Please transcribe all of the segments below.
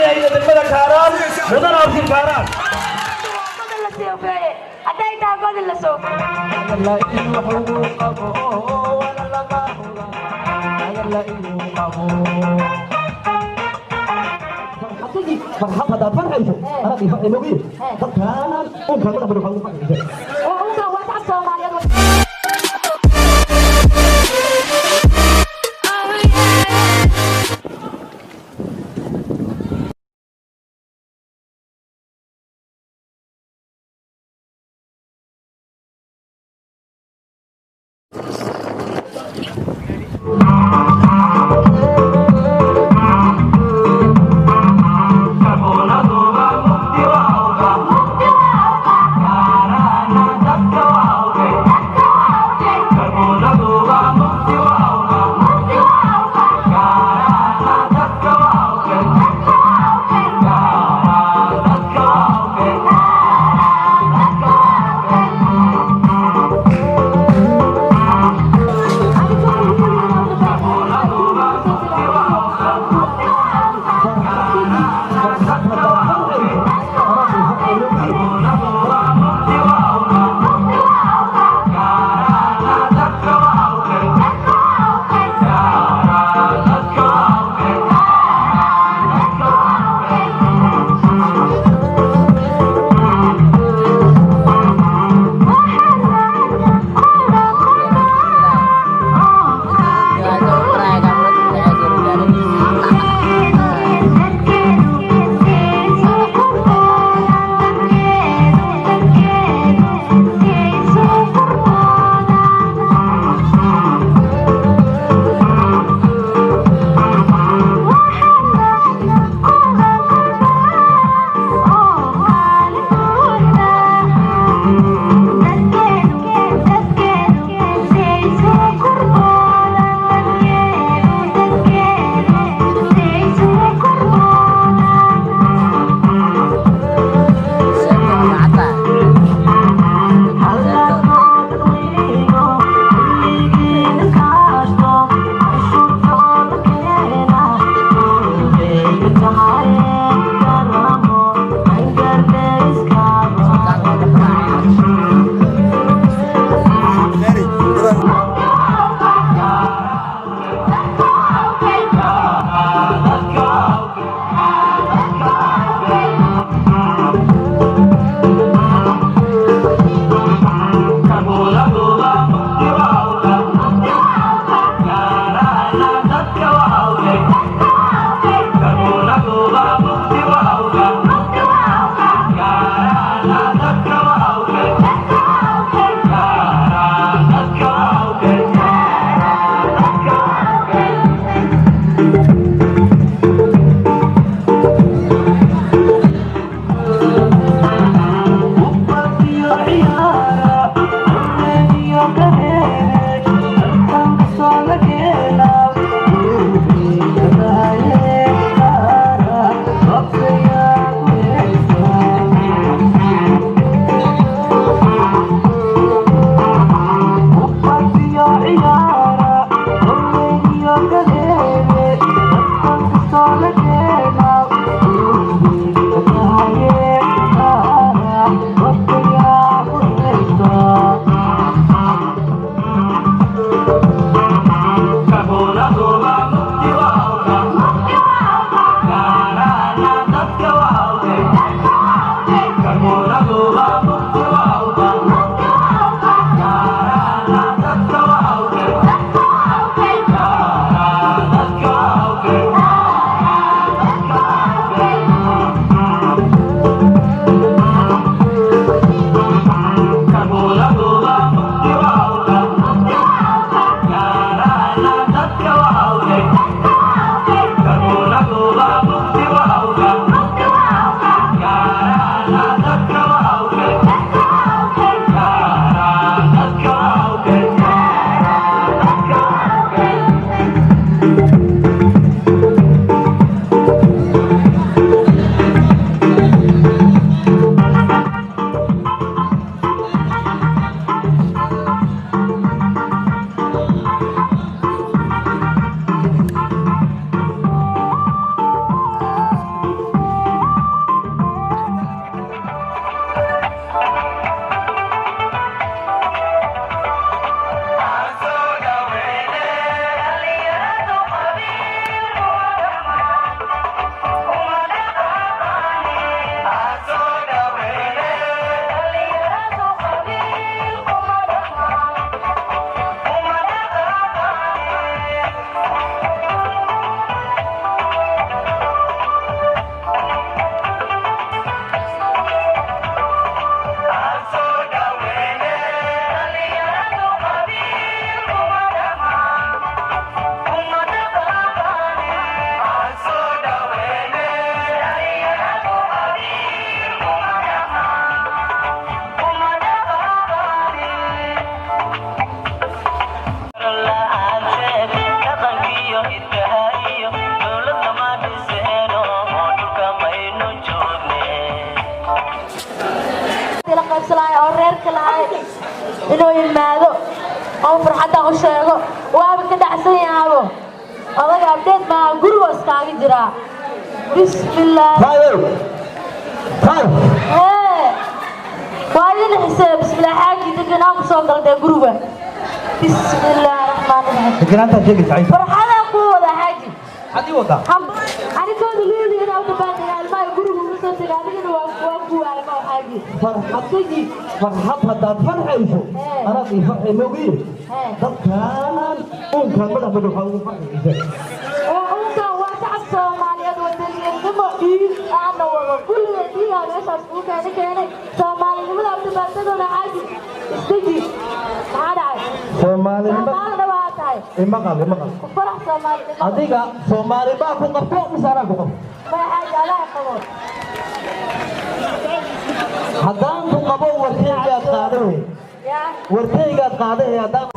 5 degmada kaaraan mudan abshir kaaraan farxad hadaad farxayso aad imogi dadkaan unka madax baro farxad unka waa shacab Soomaaliyeed inuu yimaado oo farxadda u sheego waaba ka dhacsan yahaabo odaga abdeed maa guriga iskaaga jiraa bismillaah waa idin xisee bismillaah xaaji deganaan ku soo galday guriga bismillaah raxmaan raxiim deganaanta jeegi sacay farxada ku wada xaaji hadi wada anigooda luuli inaa u dhabaanaya almaha guriga ugu soo tegay adigana waa ku waayma xaaji farxadii farxad hadaad farxayso anaa imogi dadkan uunkaan madax madax waxaa ugu farxaysa uunkaan waa shacab soomaaliyeed wadaniyadnimo dhiig aana wado kulliga dhiigaa meeshaas kuu keenay soomaalinimada abdibaartadooda xaaji isdeji maxaa dhacay soomaalina waa tahay imaqal ku farax soomaalinimo adiga soomaali baa ku qabto mise anaa ku qabto maya xaaji alaa qabo haddaan ku qabo warkaygaad qaada wey warkaygaad qaada ee haddaan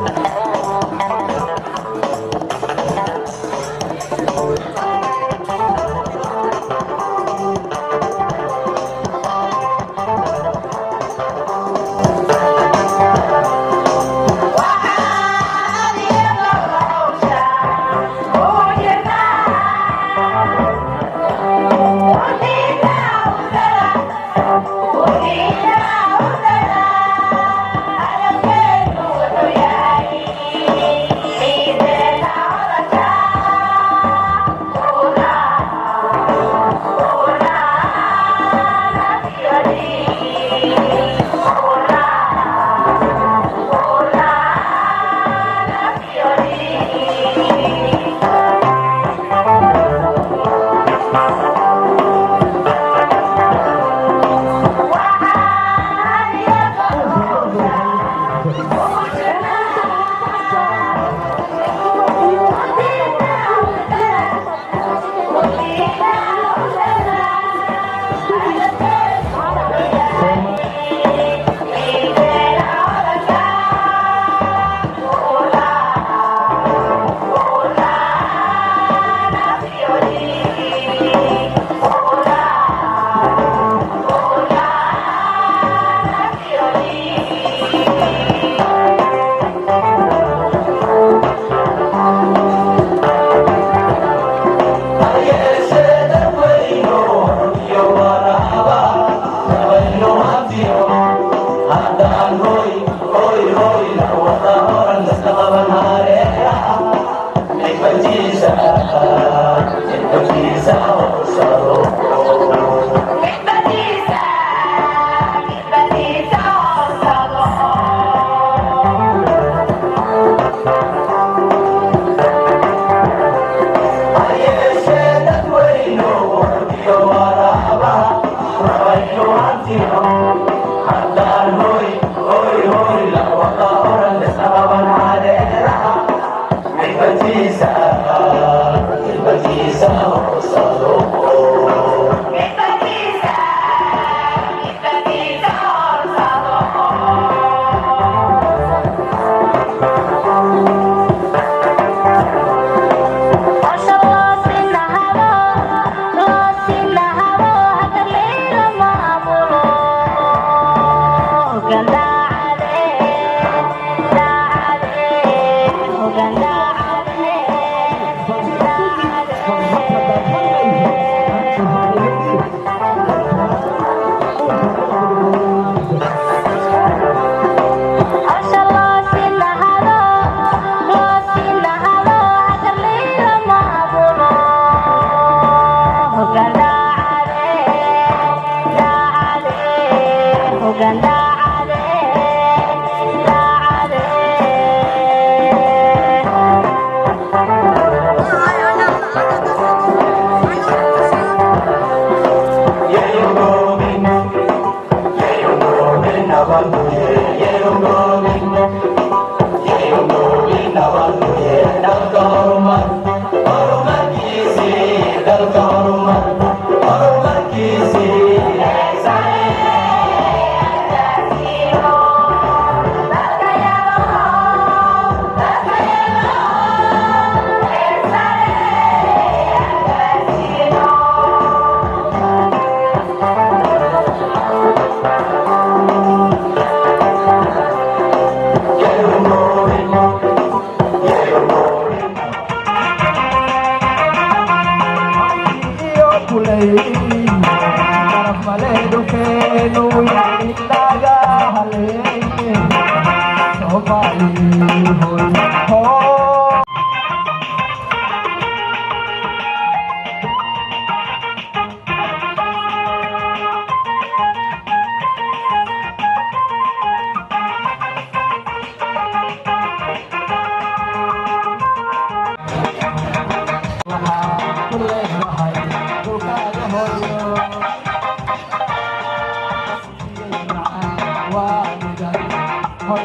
Hoy,